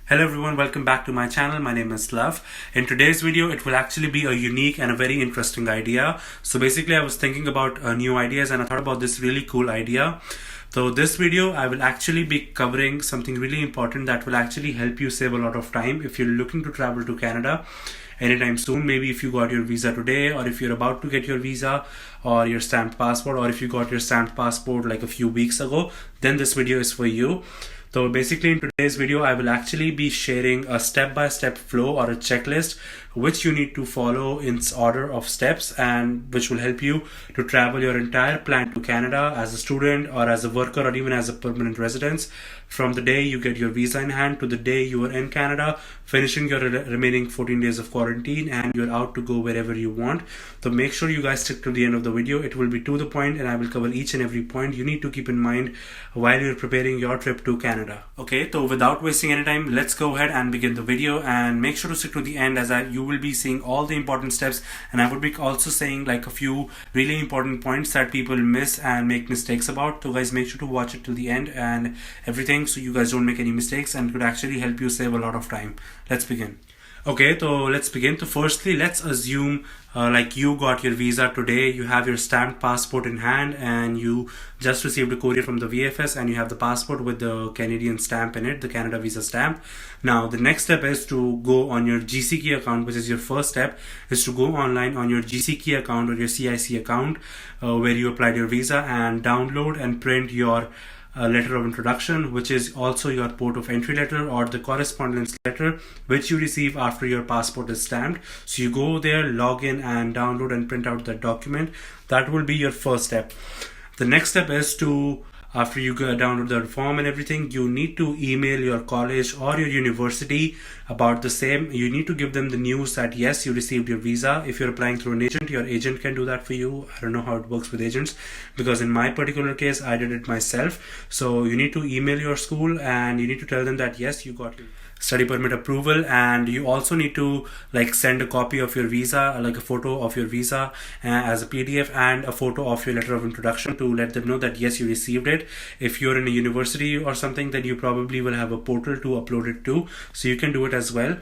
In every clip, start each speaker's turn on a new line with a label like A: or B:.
A: Hello everyone, welcome back to my channel. My name is Love. In today's video, it will actually be a unique and a very interesting idea. So basically, I was thinking about new ideas and I thought about this really cool idea. So this video, I will actually be covering something really important that will actually help you save a lot of time if you're looking to travel to Canada anytime soon. Maybe if you got your visa today, or if you're about to get your visa or your stamped passport, or if you got your stamped passport like a few weeks ago, then this video is for you. So basically in today's video, I will actually be sharing a step-by-step flow or a checklist which you need to follow in order of steps, and which will help you to travel your entire plan to Canada as a student or as a worker or even as a permanent resident, from the day you get your visa in hand to the day you are in Canada, finishing your remaining 14 days of quarantine, and you're out to go wherever you want. So make sure you guys stick to the end of the video. It will be to the point and I will cover each and every point you need to keep in mind while you're preparing your trip to Canada. Okay, so without wasting any time, let's go ahead and begin the video, and make sure to stick to the end as you will be seeing all the important steps, and I would be also saying like a few really important points that people miss and make mistakes about. So guys, make sure to watch it till the end and everything, so you guys don't make any mistakes, and could actually help you save a lot of time. Let's begin. Okay, so let's begin. So firstly, let's assume like you got your visa today, you have your stamped passport in hand, and you just received a courier from the VFS, and you have the passport with the Canadian stamp in it, the Canada visa stamp. Now the next step is to go on your GCK account, which is your first step, is to go online on your GCK account or your CIC account where you applied your visa, and download and print your letter of introduction, which is also your port of entry letter or the correspondence letter which you receive after your passport is stamped. So you go there, log in and download and print out that document. That will be your first step. The next step is to, after you download the form and everything, you need to email your college or your university about the same. You need to give them the news that yes, you received your visa. If you're applying through an agent, your agent can do that for you. I don't know how it works with agents, because in my particular case, I did it myself. So you need to email your school and you need to tell them that yes, you got your study permit approval, and you also need to like send a copy of your visa, like a photo of your visa as a PDF, and a photo of your letter of introduction to let them know that yes, you received it. If you're in a university or something, then you probably will have a portal to upload it to, so you can do it as well.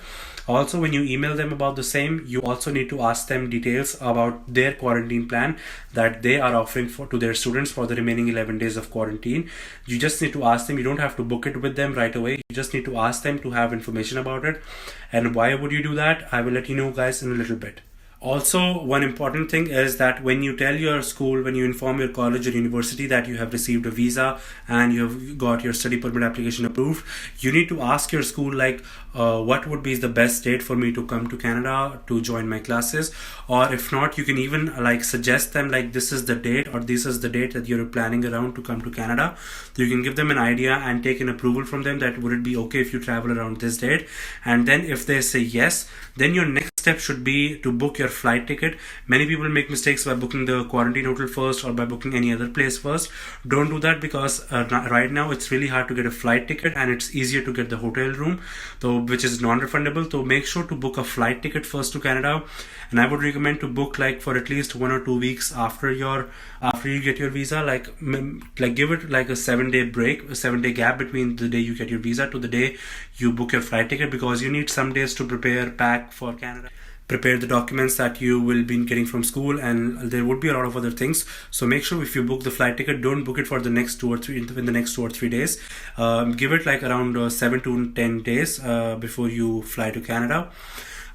A: Also, when you email them about the same, you also need to ask them details about their quarantine plan that they are offering to their students for the remaining 11 days of quarantine. You just need to ask them. You don't have to book it with them right away. You just need to ask them to have information about it. And why would you do that? I will let you know guys in a little bit. Also, one important thing is that when you tell your school, when you inform your college or university that you have received a visa and you have got your study permit application approved, you need to ask your school like what would be the best date for me to come to Canada to join my classes. Or if not, you can even like suggest them like this is the date or this is the date that you're planning around to come to Canada. So you can give them an idea and take an approval from them that would it be okay if you travel around this date. And then if they say yes, then your next step should be to book your flight ticket. Many people make mistakes by booking the quarantine hotel first or by booking any other place first. Don't do that, because right now it's really hard to get a flight ticket and it's easier to get the hotel room, though, which is non-refundable. So make sure to book a flight ticket first to Canada, and I would recommend to book like for at least 1 or 2 weeks after you get your visa. Like give it like a 7-day break, a 7-day gap between the day you get your visa to the day you book your flight ticket, because you need some days to prepare, pack for Canada, prepare the documents that you will be getting from school, and there would be a lot of other things. So make sure if you book the flight ticket, don't book it for the next 2 or 3 in the next 2 or 3 days. Give it like around 7 to 10 days before you fly to Canada.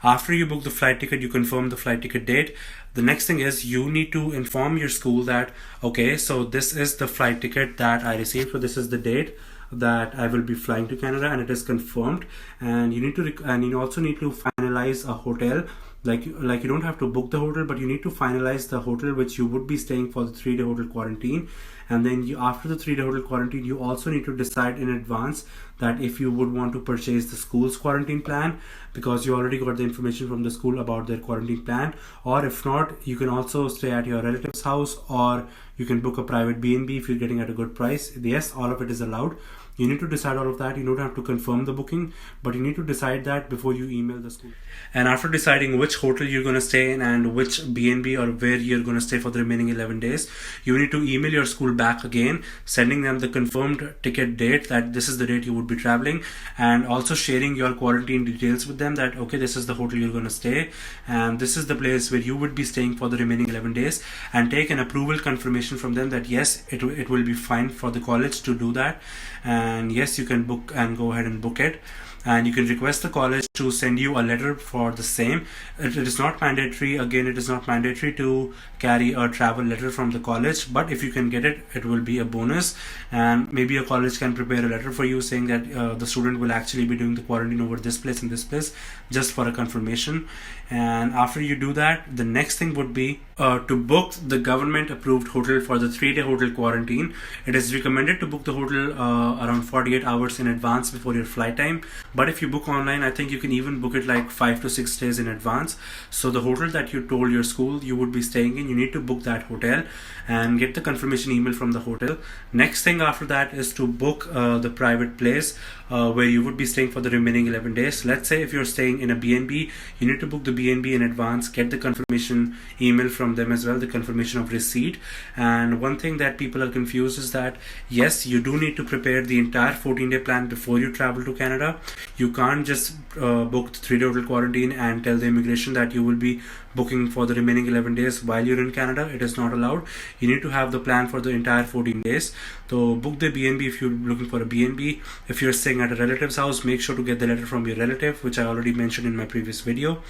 A: After you book the flight ticket, you confirm the flight ticket date. The next thing is you need to inform your school that okay, so this is the flight ticket that I received, so this is the date that I will be flying to Canada and it is confirmed. And you need to and you also need to finalize a hotel. Like you don't have to book the hotel, but you need to finalize the hotel which you would be staying for the 3-day hotel quarantine. And then after the 3-day hotel quarantine, you also need to decide in advance that if you would want to purchase the school's quarantine plan, because you already got the information from the school about their quarantine plan. Or if not, you can also stay at your relative's house, or you can book a private B&B if you're getting at a good price. Yes, all of it is allowed. You need to decide all of that. You don't have to confirm the booking, but you need to decide that before you email the school. And after deciding which hotel you're going to stay in and which BNB or where you're going to stay for the remaining 11 days, you need to email your school back again, sending them the confirmed ticket date, that this is the date you would be traveling, and also sharing your quarantine details with them, that okay, this is the hotel you're going to stay and this is the place where you would be staying for the remaining 11 days, and take an approval confirmation from them that yes, it will be fine for the college to do that, and yes, you can book and go ahead and book it. And you can request the college to send you a letter for the same. It is not mandatory. Again, it is not mandatory to carry a travel letter from the college, but if you can get it, it will be a bonus. And maybe a college can prepare a letter for you saying that the student will actually be doing the quarantine over this place and this place, just for a confirmation. And after you do that, the next thing would be to book the government approved hotel for the 3-day hotel quarantine. It is recommended to book the hotel around 48 hours in advance before your flight time. But if you book online, I think you can even book it like 5 to 6 days in advance. So the hotel that you told your school you would be staying in, you need to book that hotel and get the confirmation email from the hotel. Next thing after that is to book the private place where you would be staying for the remaining 11 days. Let's say if you're staying in a BNB, you need to book the BNB in advance, get the confirmation email from them as well, the confirmation of receipt. And one thing that people are confused is that yes, you do need to prepare the entire 14-day plan before you travel to Canada. You can't just book the 3-day hotel quarantine and tell the immigration that you will be booking for the remaining 11 days while you're in Canada. It is not allowed. You need to have the plan for the entire 14 days. So book the BNB if you're looking for a BNB. If you're staying at a relative's house, make sure to get the letter from your relative, which I already mentioned in my previous video.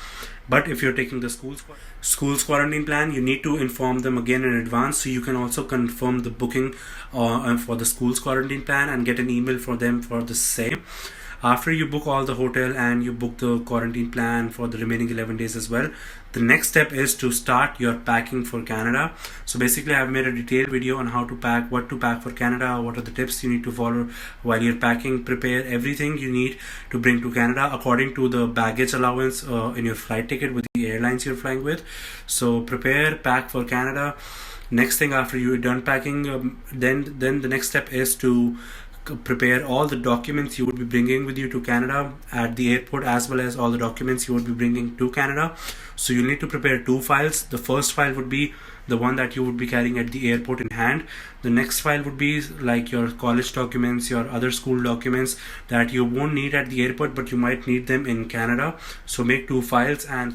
A: But if you're taking the school's quarantine plan, you need to inform them again in advance, so you can also confirm the booking for the school's quarantine plan and get an email for them for the same. After you book all the hotel and you book the quarantine plan for the remaining 11 days as well, the next step is to start your packing for Canada. So basically I've made a detailed video on how to pack, what to pack for Canada, what are the tips you need to follow while you're packing. Prepare everything you need to bring to Canada according to the baggage allowance in your flight ticket with the airlines you're flying with. So prepare, pack for Canada. Next thing after you're done packing, then the next step is to prepare all the documents you would be bringing with you to Canada at the airport, as well as all the documents you would be bringing to Canada. So you need to prepare 2 files. The first file would be the one that you would be carrying at the airport in hand. The next file would be like your college documents, your other school documents that you won't need at the airport, but you might need them in Canada. So make 2 files and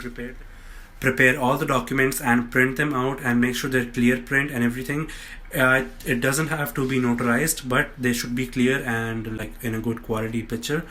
A: prepare all the documents and print them out, and make sure they're clear print and everything. It doesn't have to be notarized, but they should be clear and like in a good quality picture.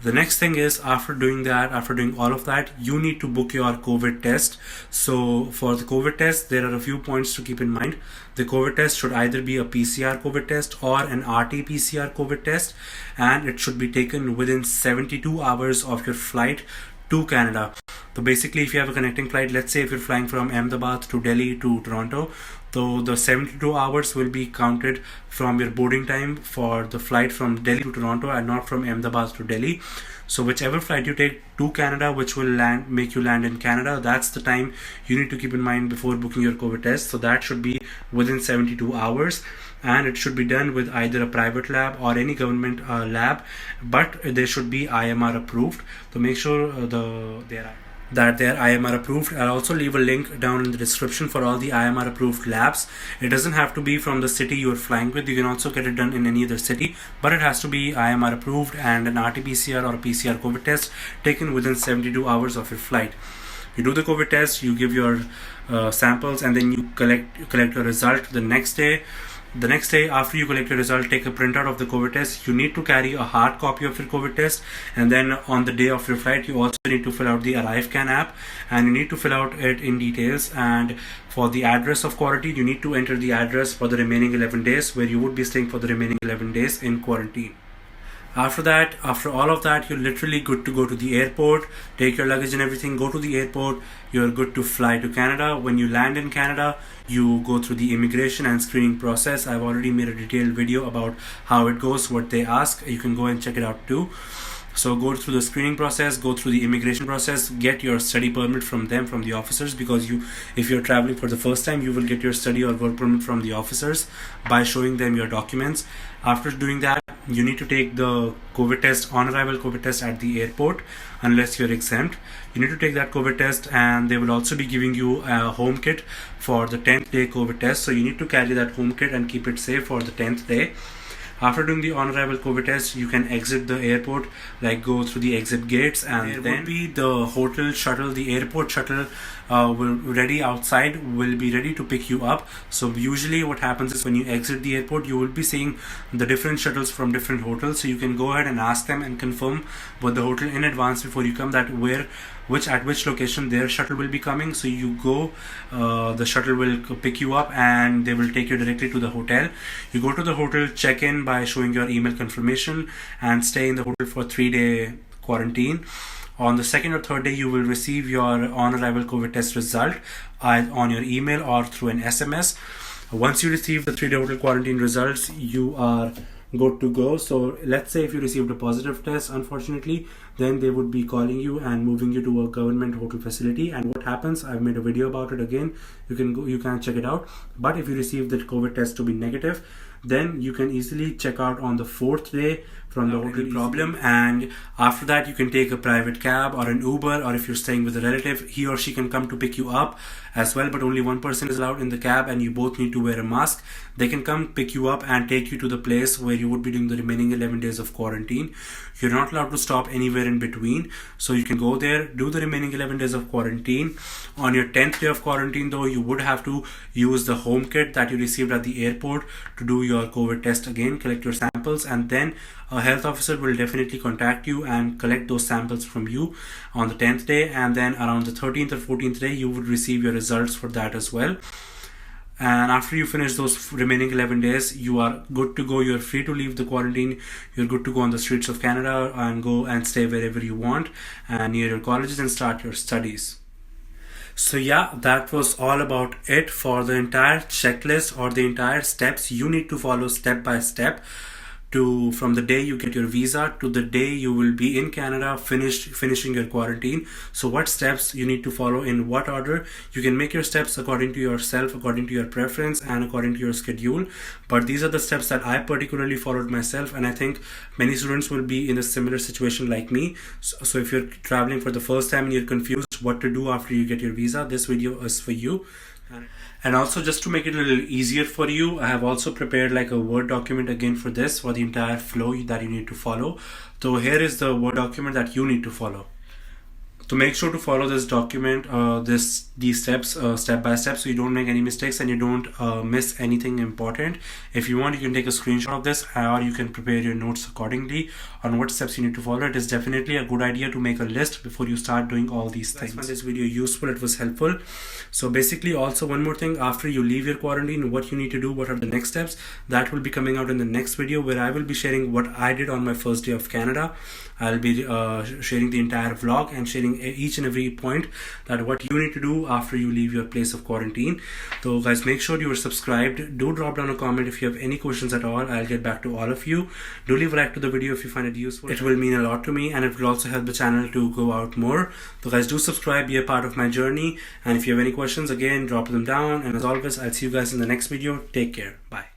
A: The next thing is, after doing all of that, you need to book your COVID test. So for the COVID test, there are a few points to keep in mind. The COVID test should either be a PCR COVID test or an RT-PCR COVID test, and it should be taken within 72 hours of your flight to Canada. So basically, if you have a connecting flight, let's say if you're flying from Ahmedabad to Delhi to Toronto, so the 72 hours will be counted from your boarding time for the flight from Delhi to Toronto and not from Ahmedabad to Delhi. So whichever flight you take to Canada, which will make you land in Canada, that's the time you need to keep in mind before booking your COVID test. So that should be within 72 hours. And it should be done with either a private lab or any government lab, but they should be IMR approved. So make sure that they're IMR approved. I'll also leave a link down in the description for all the IMR approved labs. It doesn't have to be from the city you're flying with. You can also get it done in any other city, but it has to be IMR approved and an RT-PCR or a PCR COVID test taken within 72 hours of your flight. You do the COVID test, you give your samples, and then you collect a result the next day. The next day after you collect your result, take a printout of the COVID test. You need to carry a hard copy of your COVID test, and then on the day of your flight you also need to fill out the ArriveCan app, and you need to fill out it in details. And for the address of quarantine, you need to enter the address for the remaining 11 days where you would be staying for the remaining 11 days in quarantine. After all of that, you're literally good to go to the airport, take your luggage and everything, go to the airport, you're good to fly to Canada. When you land in Canada, you go through the immigration and screening process. I've already made a detailed video about how it goes, what they ask. You can go and check it out too. So go through the screening process, go through the immigration process, get your study permit from them, from the officers, because if you're traveling for the first time, you will get your study or work permit from the officers by showing them your documents. After doing that, you need to take the COVID test, on arrival COVID test at the airport, unless you're exempt. You need to take that COVID test, and they will also be giving you a home kit for the 10th day COVID test. So you need to carry that home kit and keep it safe for the 10th day. After doing the on-arrival COVID test, you can exit the airport, like go through the exit gates, and then be the hotel shuttle, the airport shuttle will ready outside, will be ready to pick you up. So usually what happens is when you exit the airport, you will be seeing the different shuttles from different hotels. So you can go ahead and ask them and confirm with the hotel in advance before you come that at which location their shuttle will be coming. So you go, the shuttle will pick you up and they will take you directly to the hotel. You go to the hotel, check in by showing your email confirmation, and stay in the hotel for 3-day quarantine. On the 2nd or 3rd day, you will receive your on-arrival COVID test result on your email or through an SMS. Once you receive the 3-day hotel quarantine results, you are good to go. So let's say if you received a positive test, unfortunately, then they would be calling you and moving you to a government hotel facility. And what happens, I've made a video about it again, you can check it out. But if you receive the COVID test to be negative, then you can easily check out on the 4th day from the hotel problem, and after that you can take a private cab or an Uber, or if you're staying with a relative, he or she can come to pick you up as well, but only one person is allowed in the cab and you both need to wear a mask. They can come pick you up and take you to the place where you would be doing the remaining 11 days of quarantine. You're not allowed to stop anywhere in between, so you can go there, do the remaining 11 days of quarantine. On your 10th day of quarantine though, you would have to use the home kit that you received at the airport to do your COVID test again, collect your samples, and then a health officer will definitely contact you and collect those samples from you on the 10th day, and then around the 13th or 14th day you would receive your results for that as well. And after you finish those remaining 11 days, you are good to go. You're free to leave the quarantine. You're good to go on the streets of Canada and go and stay wherever you want and near your colleges and start your studies. So yeah, that was all about it for the entire checklist or the entire steps you need to follow step by step from the day you get your visa to the day you will be in Canada finishing your quarantine. So what steps you need to follow, in what order. You can make your steps according to yourself, according to your preference and according to your schedule, but these are the steps that I particularly followed myself, and I think many students will be in a similar situation like me. So if you're traveling for the first time and you're confused what to do after you get your visa, this video is for you. And also, just to make it a little easier for you, I have also prepared like a Word document again for this, for the entire flow that you need to follow. So here is the Word document that you need to follow. So make sure to follow this document, these steps step by step, so you don't make any mistakes and you don't miss anything important. If you want, you can take a screenshot of this, or you can prepare your notes accordingly on what steps you need to follow. It is definitely a good idea to make a list before you start doing all these things. I found this video useful, it was helpful. So basically, also one more thing, after you leave your quarantine, what you need to do, what are the next steps, that will be coming out in the next video, where I will be sharing what I did on my first day of Canada. I'll be sharing the entire vlog and sharing each and every point that what you need to do after you leave your place of quarantine. So guys, make sure you are subscribed. Do drop down a comment if you have any questions at all. I'll get back to all of you. Do leave a like to the video if you find it useful. It will mean a lot to me, and it will also help the channel to go out more. So guys, do subscribe, be a part of my journey, and if you have any questions, again, drop them down. And as always, I'll see you guys in the next video. Take care. Bye.